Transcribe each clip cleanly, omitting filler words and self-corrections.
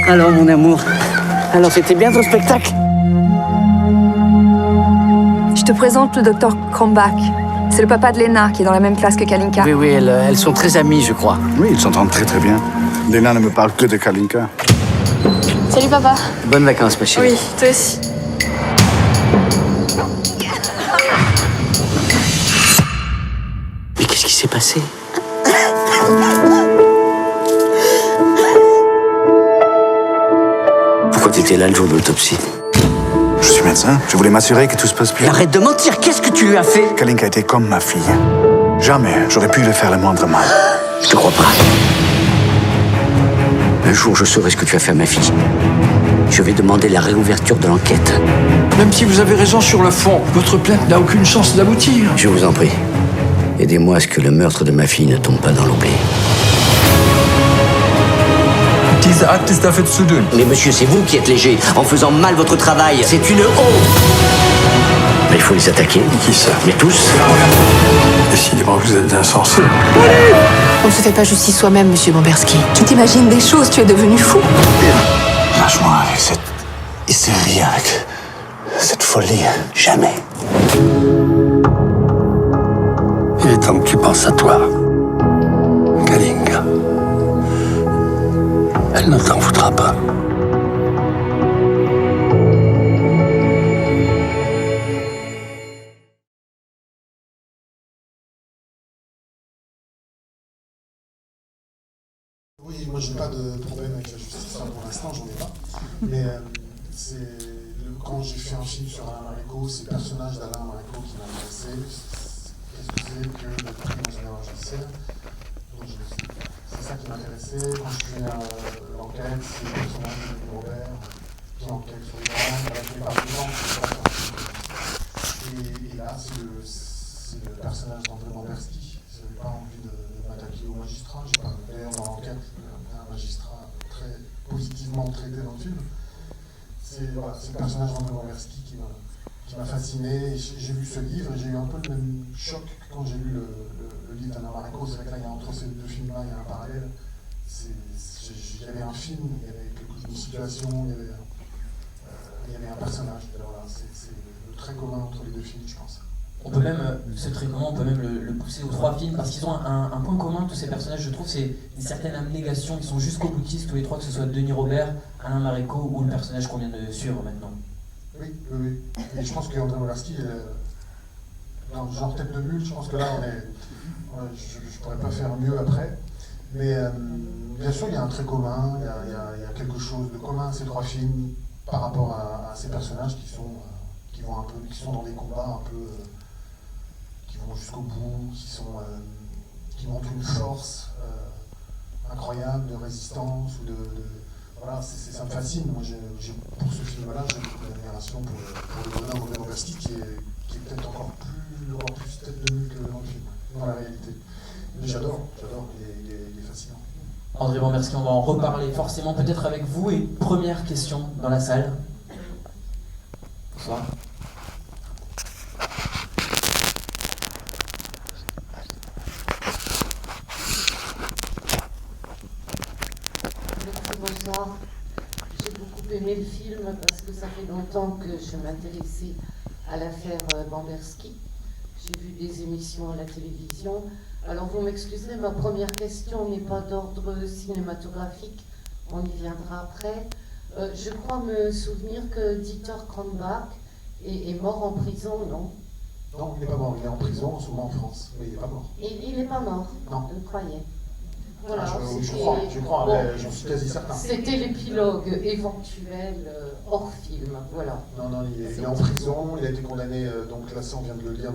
Alors, mon amour, alors c'était bien ton spectacle? Je te présente le docteur Krombach. C'est le papa de Lena, qui est dans la même classe que Kalinka. Oui, elles sont très amies, je crois. Oui, ils s'entendent très très bien. Lena ne me parle que de Kalinka. Salut papa. Bonnes vacances, ma chérie. Oui, toi aussi. Mais qu'est-ce qui s'est passé? Pourquoi t'étais là le jour de l'autopsie? Je suis médecin, je voulais m'assurer que tout se passe bien. Arrête de mentir, qu'est-ce que tu lui as fait? Kalinka était comme ma fille. Jamais j'aurais pu lui faire le moindre mal. Je te crois pas. Un jour, je saurai ce que tu as fait à ma fille. Je vais demander la réouverture de l'enquête. Même si vous avez raison sur le fond, votre plainte n'a aucune chance d'aboutir. Je vous en prie. Aidez-moi à ce que le meurtre de ma fille ne tombe pas dans l'oubli. Diese Akt ist dafür zu dünn. Mais monsieur, c'est vous qui êtes léger, en faisant mal votre travail. C'est une honte. Mais il faut les attaquer. Qui ça? Mais tous. Décidément, vous êtes insensé. On ne se fait pas justice soi-même, monsieur Bamberski. Tu t'imagines des choses, tu es devenu fou. Lâche-moi avec cette hystérie, avec cette folie. Jamais. Il est temps que tu penses à toi, Kalinka. Elle ne t'en voudra pas. Oui, moi j'ai pas de problème avec la justice, enfin, pour l'instant j'en ai pas. Mais quand j'ai fait un film sur Alain Marico, c'est le personnage d'Alain Marico qui m'a intéressé. Qu'est-ce que c'est que le prix dans une erreur judiciaire? C'est ça qui m'intéressait. Quand je fais l'enquête, c'est le personnage de Denis Robert qui enquête sur les gens, avec les partisans, et là c'est le personnage d'André Bamberski. Je n'avais pas envie de m'attaquer au magistrat. J'ai pas d'ailleurs dans l'enquête un magistrat très positivement traité dans le film. C'est le personnage d'André Bamberski qui m'a fasciné. J'ai lu ce livre et j'ai eu un peu le même choc que quand j'ai lu le livre d'Alain Marico. C'est vrai que là, entre ces deux films-là, il y a un parallèle. Il y avait un film, il y avait une situation, il y avait un personnage. Alors là, c'est le trait commun entre les deux films, je pense. On peut même, ce trait commun, on peut même le pousser aux trois films, parce qu'ils ont un point commun, tous ces personnages, je trouve, c'est une certaine abnégation. Ils sont jusqu'au boutiste, tous les trois, que ce soit Denis Robert, Alain Marico ou le personnage qu'on vient de suivre maintenant. Oui. Et je pense qu'André Bamberski, dans le genre tête de mule, je pense que là, je ne pourrais pas faire mieux après. Mais bien sûr, il y a un trait commun, il y a quelque chose de commun à ces trois films par rapport à ces personnages qui sont dans des combats un peu... qui vont jusqu'au bout, qui montrent une force incroyable de résistance ou voilà, ça me fascine. Moi, pour ce film-là, j'ai beaucoup d'admiration pour le bonhomme André Bamberski qui est peut-être encore plus tête de mule que dans le film, dans la réalité. Mais j'adore, il est fascinant. André Bamberski, on va en reparler forcément, peut-être avec vous. Et première question dans la salle. Bonsoir. Bonsoir. J'ai beaucoup aimé le film parce que ça fait longtemps que je m'intéressais à l'affaire Bamberski. J'ai vu des émissions à la télévision. Alors vous m'excuserez, ma première question n'est pas d'ordre cinématographique, on y viendra après. Je crois me souvenir que Dieter Krombach est mort en prison, non? Non, il n'est pas mort, il est en prison, souvent en France, mais il n'est pas mort. Il n'est pas mort? Non. Je croyais. Voilà, je crois, bon, j'en suis quasi certain. C'était l'épilogue éventuel hors film, voilà. Non, il est en prison, il a été condamné, donc là ça on vient de le lire à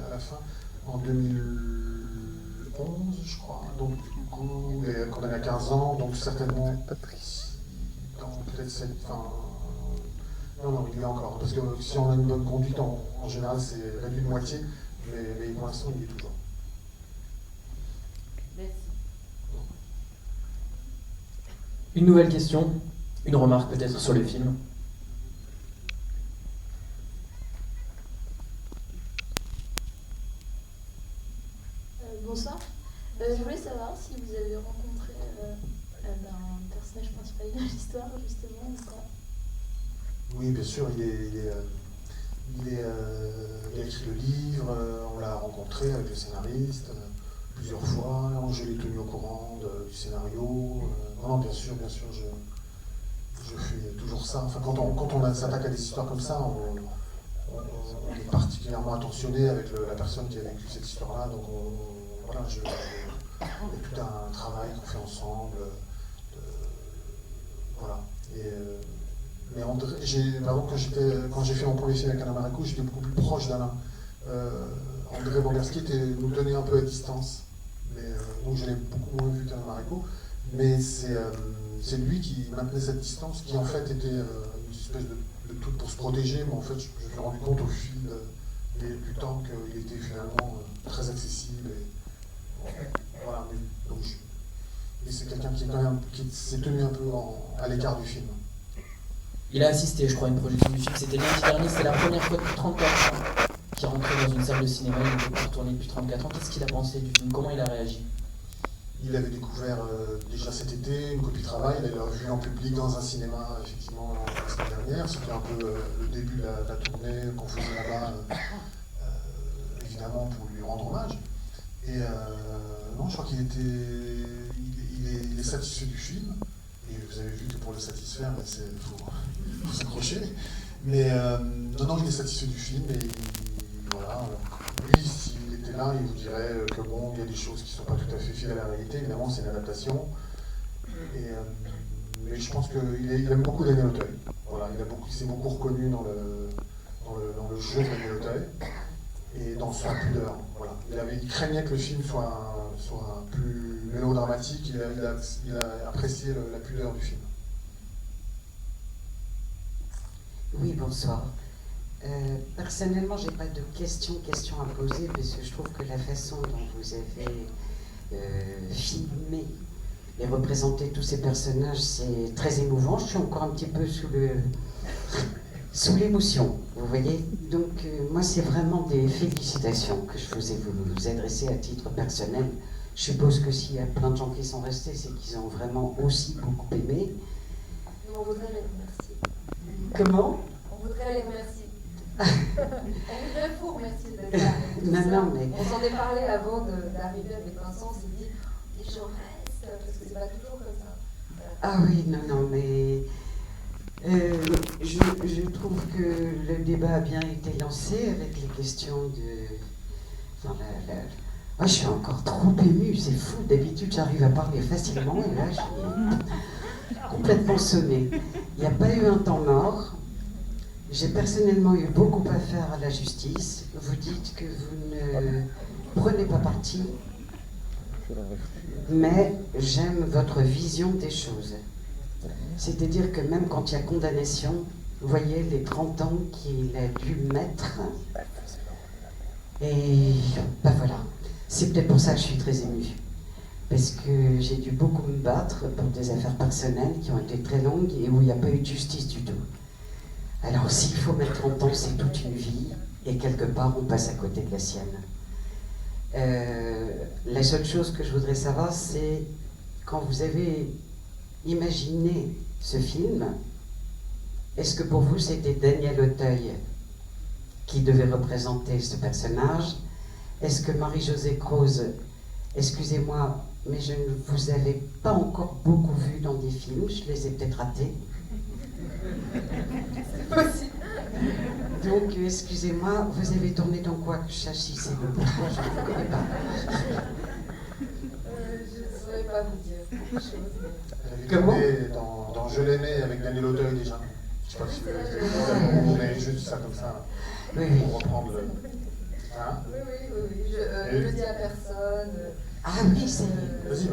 la fin, en 2011 je crois, donc du coup il est condamné à 15 ans, donc certainement peut-être cette fin... Non, il y a encore, parce que si on a une bonne conduite, en général c'est réduit de moitié, mais pour l'instant il y est toujours. Une nouvelle question, une remarque peut-être sur le film. Bonsoir. Je voulais savoir si vous avez rencontré un personnage personnage principal de l'histoire, justement, ou pas? Oui, bien sûr, il a écrit le livre, on l'a rencontré avec le scénariste plusieurs fois, je l'ai tenu au courant du scénario. Non, bien sûr, je fais toujours ça. Enfin, quand on s'attaque à des histoires comme ça, on est particulièrement attentionné avec la personne qui a vécu cette histoire-là. Donc, voilà, il y a tout un travail qu'on fait ensemble. Voilà. Mais André, quand j'ai fait mon premier film avec Alain Marécou, j'étais beaucoup plus proche d'Alain. André Bamberski nous tenait un peu à distance. Donc je l'ai beaucoup moins vu qu'Alain Marécou. Mais c'est lui qui maintenait cette distance, qui en fait était une espèce de truc pour se protéger. Mais en fait, je me suis rendu compte au fil du temps qu'il était finalement très accessible. Voilà. Et c'est quelqu'un qui s'est tenu un peu à l'écart du film. Il a assisté, je crois, à une projection du film. C'était lundi dernier, c'était la première fois depuis 34 ans qu'il rentrait dans une salle de cinéma. Il n'était pas retourné depuis 34 ans. Qu'est-ce qu'il a pensé du film? Comment il a réagi? Il avait découvert déjà cet été une copie de travail. Il l'a vu en public dans un cinéma, effectivement, la semaine dernière. C'était un peu le début de la tournée qu'on faisait là-bas, évidemment, pour lui rendre hommage. Et non, je crois qu'il est satisfait du film. Et vous avez vu que pour le satisfaire, il faut s'accrocher. Mais non, il est satisfait du film. Et voilà, lui, s'il était là, il vous dirait que bon, il y a des choses qui ne sont pas tout à fait fidèles à la réalité. Évidemment, c'est une adaptation. Mais je pense qu'il aime beaucoup Daniel Auteuil. Voilà, il s'est beaucoup reconnu dans le jeu de Daniel Auteuil et dans sa pudeur. Voilà. Il craignait que le film soit plus mélodramatique. Il a apprécié la pudeur du film. Oui, bonsoir. Personnellement, je n'ai pas de questions à poser parce que je trouve que la façon dont vous avez filmé et représenté tous ces personnages, c'est très émouvant. Je suis encore un petit peu sous l'émotion, vous voyez. Donc, moi, c'est vraiment des félicitations que je vous ai vous adresser à titre personnel. Je suppose que s'il y a plein de gens qui sont restés, c'est qu'ils ont vraiment aussi beaucoup aimé. On voudrait les remercier. Comment? On voudrait les remercier. On voudrait vous remercier d'être là. Non, mais... On s'en est parlé avant d'arriver avec Vincent, on s'est dit, les gens restent, parce que c'est pas toujours comme ça. Ah oui, non, mais... je trouve que le débat a bien été lancé avec les questions de... Moi, je suis encore trop émue, c'est fou. D'habitude, j'arrive à parler facilement et là, je suis complètement sonnée. Il n'y a pas eu un temps mort. J'ai personnellement eu beaucoup à faire à la justice. Vous dites que vous ne prenez pas parti, mais j'aime votre vision des choses. C'est-à-dire que même quand il y a condamnation, vous voyez les 30 ans qu'il a dû mettre, et ben voilà. C'est peut-être pour ça que je suis très émue. Parce que j'ai dû beaucoup me battre pour des affaires personnelles qui ont été très longues et où il n'y a pas eu de justice du tout. Alors s'il faut mettre 30 ans, c'est toute une vie, et quelque part on passe à côté de la sienne. La seule chose que je voudrais savoir, c'est quand vous avez imaginé ce film, est-ce que pour vous c'était Daniel Auteuil qui devait représenter ce personnage? Est-ce que Marie-Josée Croze, excusez-moi, mais je ne vous avais pas encore beaucoup vu dans des films, je les ai peut-être ratés. C'est possible. Donc, excusez-moi, vous avez tourné dans quoi, que je sache si c'est le pourquoi, je ne connais pas. Je ne saurais pas vous dire quelque chose. Elle avait tourné dans Je l'aimais avec Daniel Auteuil déjà. Je ne sais pas si vous avez juste ça comme ça, pour reprendre le... Hein? Oui. Je le dis à personne. Ah oui, c'est... Vas-y.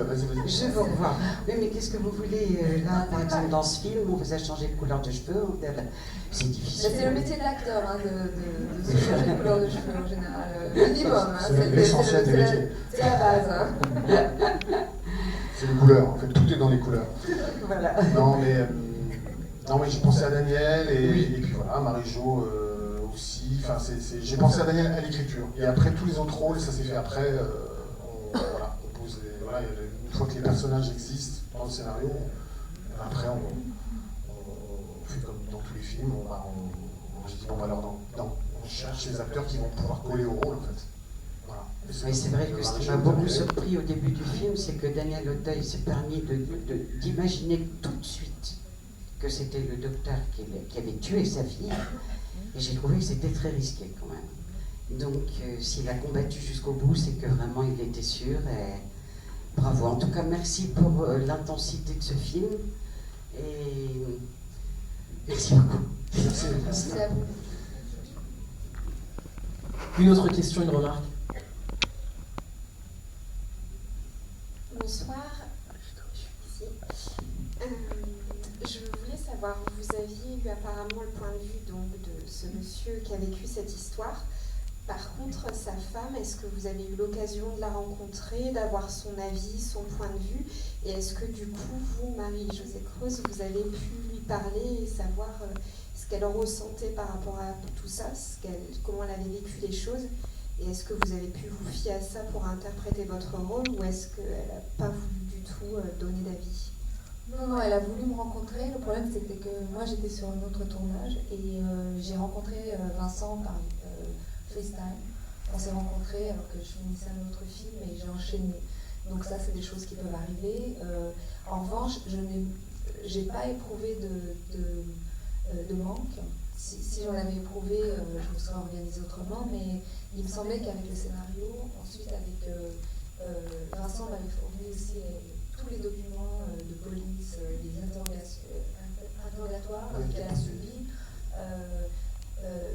Je veux revoir. Oui, mais qu'est-ce que vous voulez là, par exemple, dans ce film, on vous a changé de couleur de cheveux, c'est difficile. C'est le métier de l'acteur, de se changer de couleur de cheveux en général. Minimum, c'est l'essentiel des métiers. C'est la base. C'est les couleurs, en fait, tout est dans les couleurs. Voilà. Non, mais j'ai pensé à Daniel, et puis voilà, Marie-Jo aussi. Enfin, j'ai pensé à Daniel à l'écriture. Et après, tous les autres rôles, ça s'est fait après. On pose une fois que les personnages existent dans le scénario, Après, on fait comme dans tous les films, on se dit, bon, alors on cherche les acteurs qui vont pouvoir coller au rôle, en fait. Voilà. Mais c'est vrai que ce qui m'a beaucoup surpris au début du film, c'est que Daniel Auteuil s'est permis d'imaginer tout de suite que c'était le docteur qui avait tué sa fille. Et j'ai trouvé que c'était très risqué quand même. Donc s'il a combattu jusqu'au bout, c'est que vraiment il était sûr. Et bravo. En tout cas, merci pour l'intensité de ce film. Et merci beaucoup. Merci à vous. Une autre question, une remarque? Bonsoir, je suis ici. Je voulais savoir, vous aviez eu apparemment le point de vue donc, de ce monsieur qui a vécu cette histoire. Par contre, sa femme, est-ce que vous avez eu l'occasion de la rencontrer, d'avoir son avis, son point de vue? Et est-ce que du coup, vous, Marie-Josée Croze, vous avez pu lui parler et savoir ce qu'elle ressentait par rapport à tout ça, comment elle avait vécu les choses? Et est-ce que vous avez pu vous fier à ça pour interpréter votre rôle ou est-ce qu'elle n'a pas voulu du tout donner d'avis? Non, elle a voulu me rencontrer. Le problème, c'était que moi, j'étais sur un autre tournage et j'ai rencontré Vincent par FaceTime. On s'est rencontrés alors que je finissais un autre film et j'ai enchaîné. Donc ça, c'est des choses qui peuvent arriver. En revanche, je n'ai pas éprouvé de manque. Si j'en avais éprouvé, je me serais organisée autrement, mais il me semblait qu'avec le scénario, ensuite avec Vincent m'avait fourni aussi tous les documents de police, les interrogatoires qu'elle a suivis,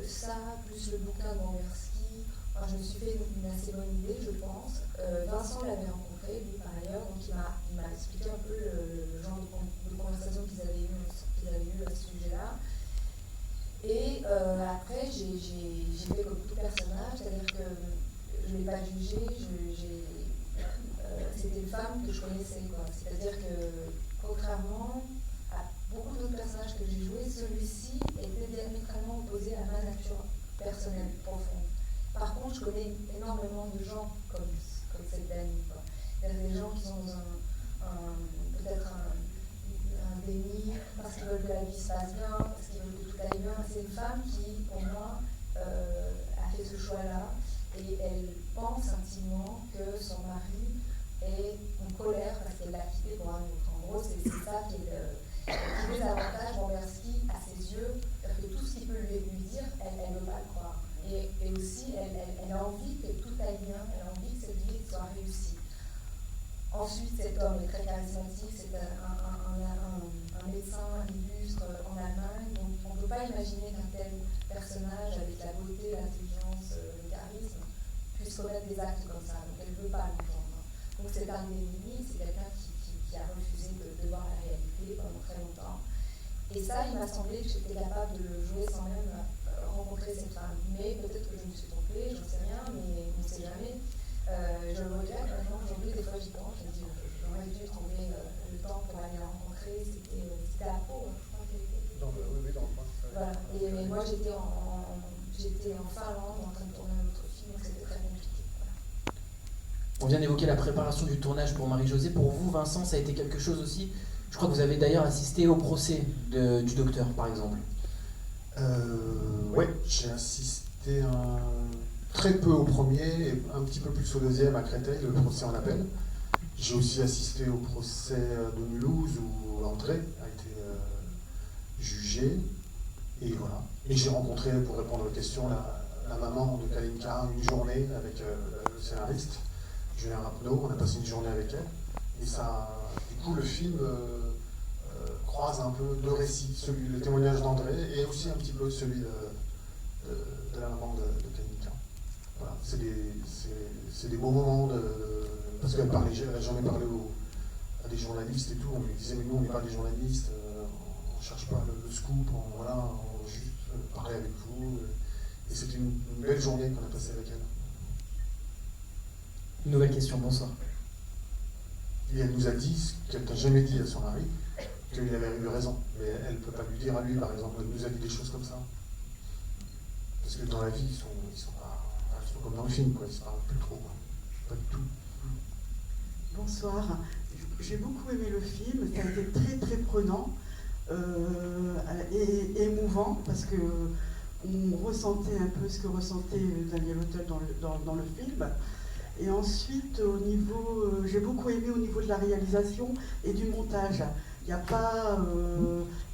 ça, plus le bouquin de Bomberski, je me suis fait une assez bonne idée, je pense. Vincent l'avait rencontré, lui, par ailleurs, donc il m'a expliqué un peu le genre de conversation qu'ils avaient eu à ce sujet-là. Et après, j'ai fait comme tout personnage, c'est-à-dire que je ne l'ai pas jugé, c'était une femme que je connaissais, quoi. C'est-à-dire que, contrairement à beaucoup d'autres personnages que j'ai joués, celui-ci était diamétralement opposé à ma nature personnelle, profonde. Par contre, je connais énormément de gens comme cette Dani, quoi. Il y a des gens qui sont dans peut-être un déni, parce qu'ils veulent que la vie se passe bien, parce qu'ils veulent que tout aille bien. C'est une femme qui, pour moi, a fait ce choix-là et elle pense intimement que son mari est en colère parce qu'elle l'a quitté pour un autre. En gros, c'est ça qui est l'avantage Bomberski à ses yeux, parce que tout ce qu'il peut lui dire, elle ne veut pas le croire. Et aussi, elle a envie que tout aille bien, elle a envie que cette vie soit réussie. Ensuite, cet homme est très charismatique, c'est un médecin illustre en Allemagne, donc on ne peut pas imaginer qu'un tel personnage, avec la beauté, l'intelligence, le charisme, puisse commettre des actes comme ça. Donc elle ne veut pas l'entendre. Donc c'est un ennemi, c'est quelqu'un qui a refusé de voir la réalité pendant très longtemps. Et ça, il m'a semblé que j'étais capable de le jouer sans même rencontrer cette femme. Mais peut-être que je me suis trompée, je ne sais rien, mais on ne sait jamais. Je le regrette maintenant, aujourd'hui, des fois j'y pense, je me dis, j'aurais dû trouver le temps pour aller la rencontrer, c'était à Pau, je crois qu'elle était. Dans le coin. Voilà, mais moi j'étais en Finlande en train de tourner un autre film, donc c'était très compliqué. Voilà. On vient d'évoquer la préparation du tournage pour Marie-Josée. Pour vous, Vincent, ça a été quelque chose aussi? Je crois que vous avez d'ailleurs assisté au procès du docteur, par exemple. Oui, j'ai assisté très peu au premier et un petit peu plus au deuxième à Créteil, le procès en appel. J'ai aussi assisté au procès de Mulhouse où André a été jugé. Et voilà. Et j'ai rencontré, pour répondre aux questions, la maman de Kalinka une journée avec le scénariste, Julien Rapneau. On a passé une journée avec elle. Et ça, du coup, le film croise un peu deux récits, le témoignage d'André et aussi un petit peu celui de la maman de Kalinka. Voilà. C'est des beaux moments parce qu'elle n'a jamais parlé à des journalistes et tout. On lui disait, mais nous, on n'est pas des journalistes, on ne cherche pas le scoop, on veut juste parler avec vous. Et c'était une belle journée qu'on a passée avec elle. Une nouvelle question, bonsoir. Et elle nous a dit ce qu'elle n'a jamais dit à son mari, qu'il avait eu raison. Mais elle ne peut pas lui dire à lui, par exemple. Elle nous a dit des choses comme ça. Parce que dans la vie, ils sont comme dans le film, quoi. Ils ne se parlent plus trop, quoi. Pas du tout. Bonsoir. j'ai beaucoup aimé le film, ça a été très très prenant et émouvant parce que on ressentait un peu ce que ressentait Daniel Auteuil dans le film. Et ensuite, j'ai beaucoup aimé au niveau de la réalisation et du montage. Il n'y a pas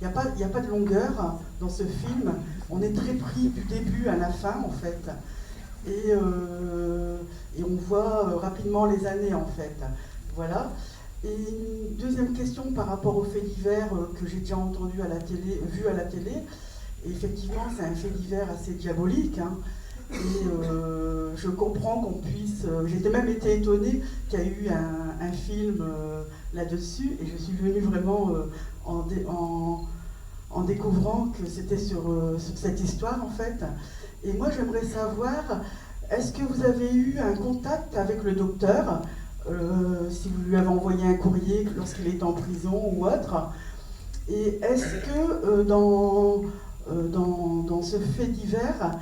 de longueur dans ce film. On est très pris du début à la fin, en fait. Et on voit rapidement les années, en fait. Voilà. Et une deuxième question par rapport aux faits divers que j'ai déjà entendu à la télé, vu à la télé. Et effectivement, c'est un fait divers assez diabolique. Hein. Et je comprends qu'on puisse... J'ai même été étonnée qu'il y a eu un film là-dessus, et je suis venue vraiment en découvrant que c'était sur cette histoire, en fait. Et moi, j'aimerais savoir, est-ce que vous avez eu un contact avec le docteur, si vous lui avez envoyé un courrier lorsqu'il était en prison ou autre? Et est-ce que dans ce fait divers,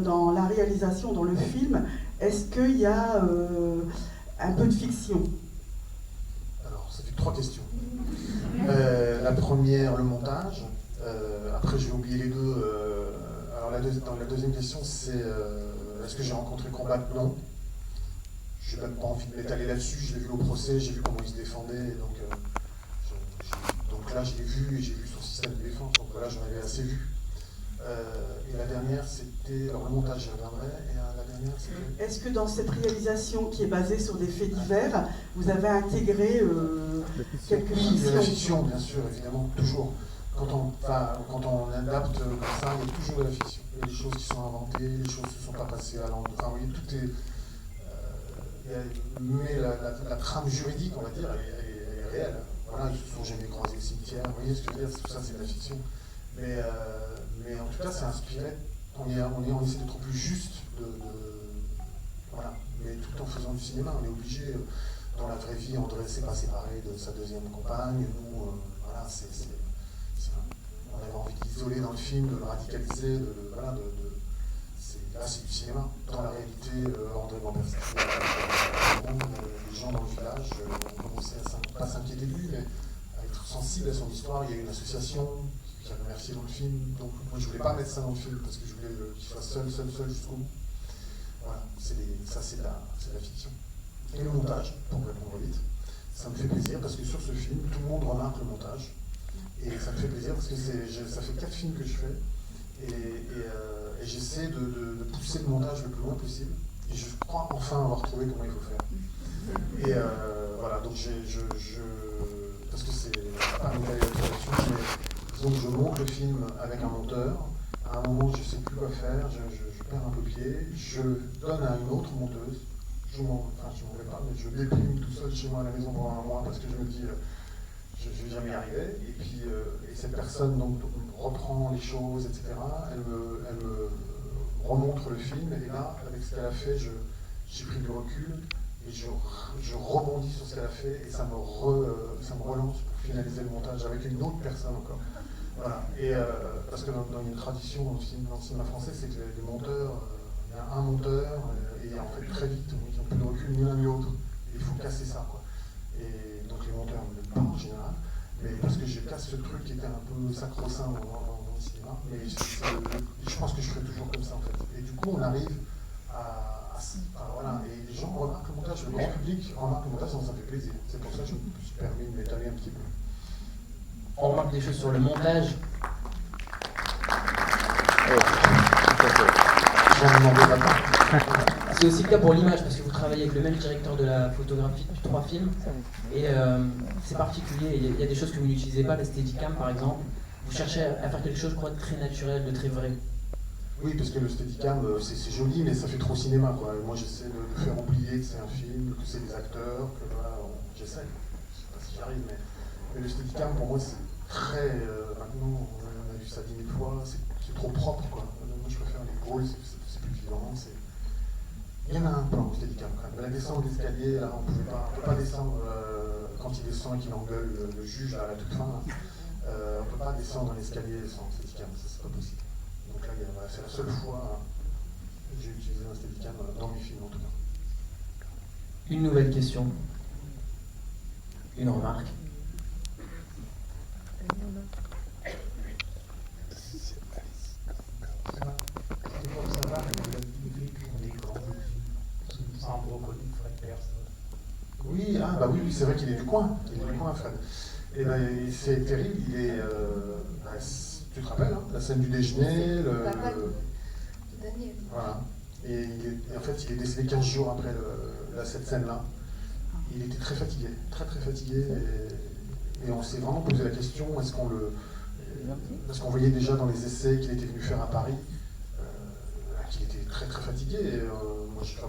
dans la réalisation, dans le film, est-ce qu'il y a un peu de fiction? Alors, ça fait 3 questions. La première, le montage. Après, je vais oublier les deux. Alors, dans la deuxième question, c'est est-ce que j'ai rencontré Combat? Non. Je n'ai même pas envie de m'étaler là-dessus. Je l'ai vu au procès, j'ai vu comment il se défendait. Donc là, je l'ai vu et j'ai vu son système de défense. Donc voilà, j'en avais assez vu. Et la dernière, c'était... Alors, le montage, j'y reviendrai. Et la dernière, c'était... Est-ce que dans cette réalisation qui est basée sur des faits divers, vous avez intégré quelques fictions? Il y a la fiction, bien sûr, évidemment, toujours. Quand on adapte comme ça, il y a toujours de la fiction. Il y a des choses qui sont inventées, les choses ne se sont pas passées à l'endroit. Enfin, vous voyez, tout est... mais la trame juridique, on va dire, elle est réelle. Voilà, ils ne se sont jamais croisés au cimetière. Vous voyez ce que je veux dire? Tout ça, c'est de la fiction. Mais en tout cas, c'est inspiré. On essaie d'être plus juste, voilà. Mais tout en faisant du cinéma, on est obligé. Dans la vraie vie, André s'est pas séparé de sa deuxième compagne. Nous, voilà, on avait envie de l'isoler dans le film, de le radicaliser, là, c'est du cinéma. Dans la réalité, André Bamberski, les gens dans le village ont commencé à pas s'inquiéter de lui, mais à être sensibles à son histoire. Il y a eu une association qui a remercié dans le film. Donc moi je voulais pas mettre ça dans le film parce que je voulais qu'il soit seul jusqu'au bout. Voilà, ça c'est de la fiction. Et le montage, pour répondre vite, ça me fait plaisir parce que sur ce film, tout le monde remarque le montage. Et ça me fait plaisir parce que ça fait 4 films que je fais. Et j'essaie de pousser le montage le plus loin possible. Et je crois enfin avoir trouvé comment il faut faire. Et voilà, donc parce que c'est pas une réalisation, mais donc je monte le film avec un monteur. À un moment, je ne sais plus quoi faire, je perds un peu pied, je donne à une autre monteuse. Je m'en vais pas, mais je déprime tout seul chez moi à la maison pendant un mois parce que je me dis je ne vais jamais y arriver. Et puis cette personne donc reprend les choses, etc. Elle me remontre le film et là, avec ce qu'elle a fait, j'ai pris du recul et je rebondis sur ce qu'elle a fait et ça me relance pour finaliser le montage avec une autre personne encore. Voilà. Et parce que dans une tradition dans le cinéma français, c'est que les monteurs, il y a un monteur et en fait très vite, ils n'ont plus de recul ni l'un ni l'autre. Et il faut casser ça, quoi. Et donc les monteurs ne le pas en général, mais parce que je casse ce truc qui était un peu sacro-saint dans le cinéma. Mais je pense que je ferai toujours comme ça en fait. Et du coup, on arrive voilà, et les gens remarquent le montage, le grand public remarque le montage, donc ça fait plaisir. C'est pour ça que je me suis permis de m'étaler un petit peu. On remarque des choses sur le montage. C'est aussi le cas pour l'image, parce que vous travaillez avec le même directeur de la photographie depuis 3 films. Et c'est particulier, il y a des choses que vous n'utilisez pas, la Steadicam par exemple. Vous cherchez à faire quelque chose, je crois, de très naturel, de très vrai. Oui, parce que le Steadicam, c'est joli, mais ça fait trop cinéma, quoi. Et moi, j'essaie de faire oublier que c'est un film, que c'est des acteurs, que voilà, j'essaie. Je sais pas si j'arrive, mais le Steadicam, pour moi, c'est très... maintenant, on a vu ça 10 000 fois, c'est trop propre, quoi. Moi, je préfère les brawls, c'est plus vivant, Il y en a un plan au Steadicam, quand même. La descente d'escalier, là, on ne peut pas descendre quand il descend et qu'il engueule le juge, là, à la toute fin. On ne peut pas descendre dans l'escalier sans Steadicam, ça, c'est pas possible. Donc là, c'est la seule fois que j'ai utilisé un Steadicam dans mes films, en tout cas. Une nouvelle question. Une remarque? Oui, oui, c'est vrai qu'il est du coin. Il est du coin, Fred. Et ben, c'est terrible. Il est. Tu te rappelles, hein, la scène du déjeuner, voilà. Et en fait, il est décédé 15 jours après cette scène-là. Il était très fatigué, très fatigué. Et on s'est vraiment posé la question, parce qu'on voyait déjà dans les essais qu'il était venu faire à Paris, qu'il était très fatigué. Et,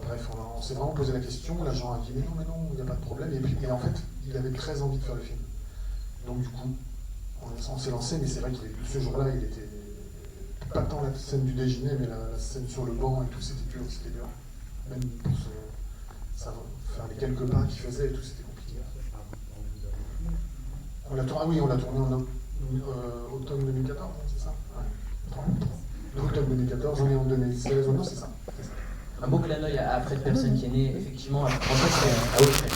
bref, on s'est vraiment posé la question. L'agent a dit mais non, il n'y a pas de problème. Et en fait, il avait très envie de faire le film. Donc du coup, on s'est lancé, mais c'est vrai que ce jour-là, il était pas tant la scène du déjeuner, mais la scène sur le banc et tout, c'était dur. Même pour faire les quelques pas qu'il faisait et tout, c'était compliqué. On l'a tourné en automne 2014, c'est ça? Ouais. Automne 2014, on est en 2016, non, c'est ça. Un beau clin d'œil à Fred Persson qui est né effectivement en fait à Autrey.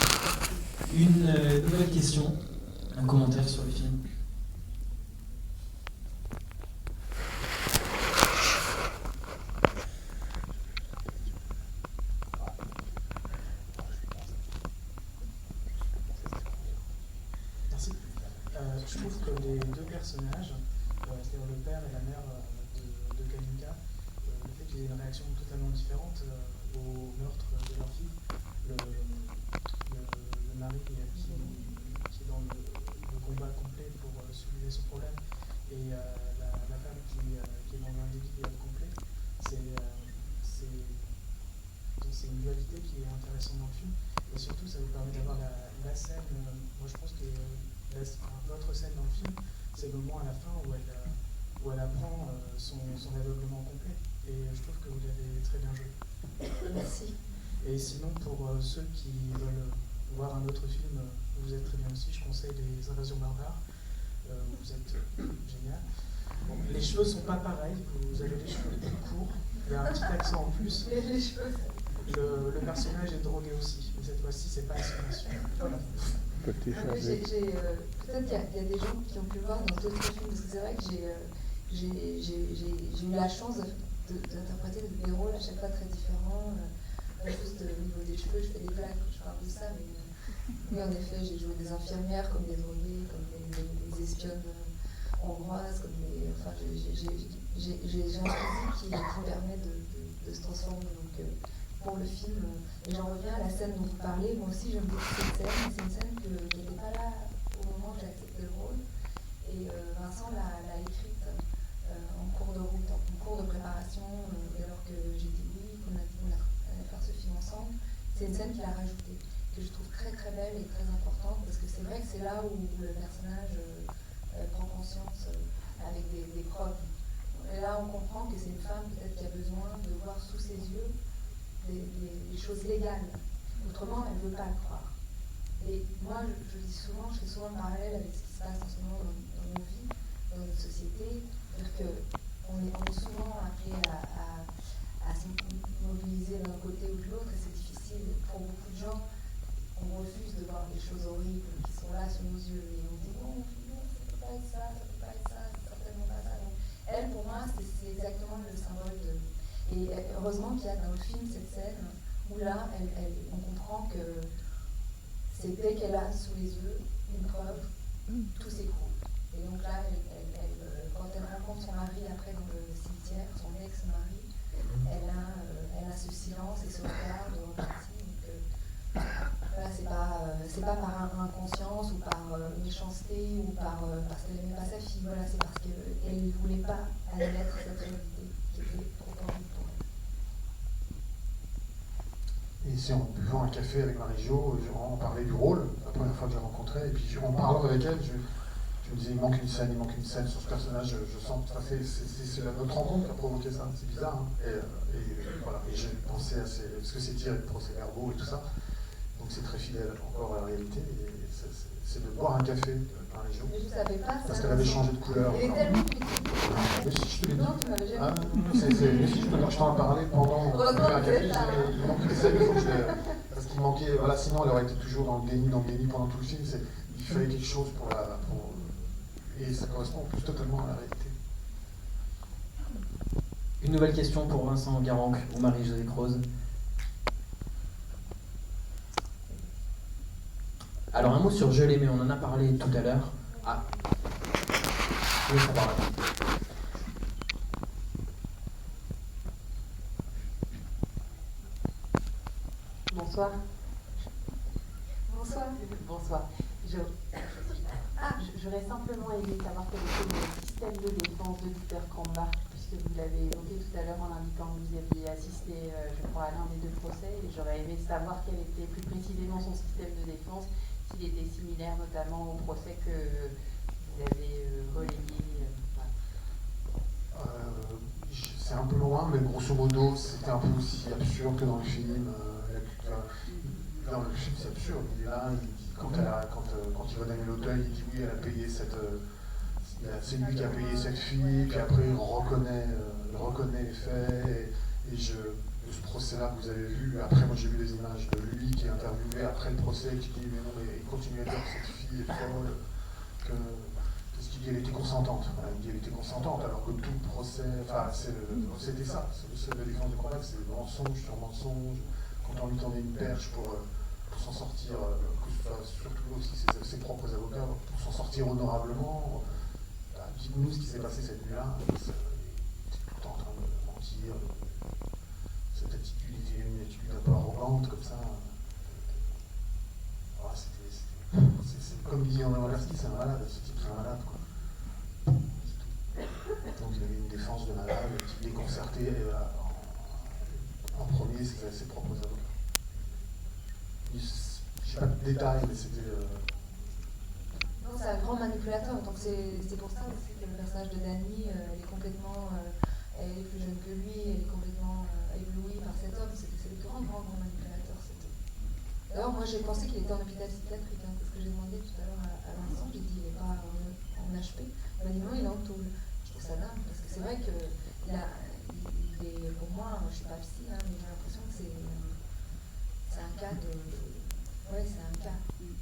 Une nouvelle question, un commentaire sur le film. Merci. Je trouve que les deux personnages, c'est-à-dire le père et la mère de Kalinka, le fait qu'il y ait une réaction totalement différente au meurtre de leur fille, le mari qui est dans le combat complet pour soulever ce problème, et la femme qui est dans un délit complet, c'est une dualité qui est intéressante dans le film, et surtout ça vous permet d'avoir la scène, moi je pense que l'autre scène dans le film, c'est le moment à la fin où elle apprend son aveuglement complet. Et je trouve que vous l'avez très bien joué. Merci. Et sinon, pour ceux qui veulent voir un autre film, vous êtes très bien aussi. Je conseille Les Invasions barbares. Vous êtes génial. Bon, les cheveux sont pas pareils. Vous avez les cheveux plus courts. Il y a un petit accent en plus. Les cheveux. Le personnage est drogué aussi. Mais cette fois-ci, c'est pas assumation. Voilà. Peut-être qu'il y a des gens qui ont pu voir dans d'autres films, parce que c'est vrai que j'ai eu la chance d'interpréter des rôles à chaque fois très différents. Juste au niveau des cheveux, je fais des blagues quand je parle de ça, mais en effet, j'ai joué des infirmières comme des drogués, comme des espionnes hongroises, enfin, j'ai un physique qui permet de se transformer. Donc, pour le film, et j'en reviens à la scène dont vous parlez, moi aussi j'aime beaucoup cette scène, c'est une scène qui n'était pas là au moment où j'ai accepté le rôle, et Vincent l'a écrite en cours de route, en cours de préparation, alors que j'ai dit oui, qu'on allait faire ce film ensemble. C'est une scène qu'il a rajoutée, que je trouve très belle et très importante, parce que c'est vrai que c'est là où le personnage prend conscience avec des preuves. Et là on comprend que c'est une femme peut-être qui a besoin de voir sous ses yeux des choses légales. Autrement, elle ne veut pas le croire. Et moi, je dis souvent, je fais souvent le parallèle avec ce qui se passe en ce moment dans nos vies, dans notre société. C'est-à-dire qu'on est souvent appelé à se mobiliser d'un côté ou de l'autre, et c'est difficile. Pour beaucoup de gens, on refuse de voir des choses horribles qui sont là sous nos yeux. Et on dit non, ça ne peut pas être ça, ça ne peut pas être ça, c'est certainement pas ça. Donc, elle, pour moi, c'est exactement le symbole de... Et heureusement qu'il y a dans le film cette scène où là, on comprend que c'est dès qu'elle a sous les yeux une preuve, tout s'écroule. Et donc là, quand elle rencontre son mari après dans le cimetière, son ex-mari, elle a ce silence et ce regard de repartie. Donc voilà, c'est pas par inconscience ou par méchanceté ou parce qu'elle n'aimait pas sa fille. Voilà, c'est parce qu'elle ne voulait pas admettre cette réalité qui était trop horrible. Et c'est en buvant un café avec Marie-Jo, on parlait du rôle, la première fois que je l'ai rencontrée, et puis en parlant avec elle, je me disais, il manque une scène sur ce personnage, je sens tout à fait, c'est notre rencontre qui a provoqué ça, c'est bizarre, hein. Et voilà, et j'ai pensé à parce que c'est tiré de procès-verbaux et tout ça, donc c'est très fidèle encore à la réalité, et c'est de boire un café Marie-Jo, parce qu'elle avait changé de couleur. Elle est tellement petite. Mais si je te l'ai dit. Non, tu m'avais jamais dit. Mais si je t'en ai parlé pendant le café, il manque une scène, il faut que je parce qu'il qu'il manquait, voilà, sinon elle aurait été toujours dans le déni pendant tout le film. Il fallait quelque chose et ça correspond en plus totalement à la réalité. Une nouvelle question pour Vincent Garanc ou Marie-Josée Croze. Alors un mot sur Je l'aimais, on en a parlé tout à l'heure. Ah, je vais savoir. Bonsoir. Bonsoir. Bonsoir. J'aurais simplement aimé savoir quel était le système de défense de Dieter Krambach, puisque vous l'avez évoqué tout à l'heure en indiquant que vous aviez assisté, je crois, à l'un des 2 procès, et j'aurais aimé savoir quel était plus précisément son système de défense, s'il était similaire notamment au procès que vous avez relayé. C'est un peu loin, mais grosso modo, c'était un peu aussi absurde que dans le film. Dans le film, c'est absurde. Il est là, quand il va donner l'Auteuil, il dit oui, elle a payé c'est lui qui a payé cette fille, puis après il reconnaît les faits. Et de ce procès-là, vous avez vu, après moi j'ai vu des images de lui qui est interviewé après le procès, qui dit mais non, mais il continue à dire que cette fille est folle, qu'est-ce qu'il dit, elle était consentante. Voilà, il dit elle était consentante, alors que tout le procès, c'était ça, c'est la défense de Krambach, c'est mensonge sur mensonge. Quand on lui tendait une perche pour s'en sortir, que ce soit surtout aussi ses propres avocats, pour s'en sortir honorablement, dites-nous ce qui s'est passé cette nuit-là. Il était tout le temps en train de mentir. Cette attitude était une attitude un peu arrogante, comme ça. C'est comme dit André Malevski, c'est un malade, ce type, c'est un malade, quoi. Donc il avait une défense de malade, qui déconcertait en premier ses propres avocats. Je n'ai pas de détails, mais c'était... Non, c'est un grand manipulateur, donc c'est pour ça aussi que le personnage de Dany, elle est complètement... elle est plus jeune que lui, elle est complètement éblouie par cet homme. C'est le grand manipulateur, cet homme. D'ailleurs, moi j'ai pensé qu'il était en hôpital psychiatrique, hein, parce que j'ai demandé tout à l'heure à Vincent, j'ai dit il n'est pas en HP. Il m'a dit non, il est en tôle. Je trouve ça dingue, parce que c'est vrai que il est, pour moi je ne suis pas psy, hein, mais j'ai l'impression que c'est un cas de... Ouais, c'est un cas. Ouais.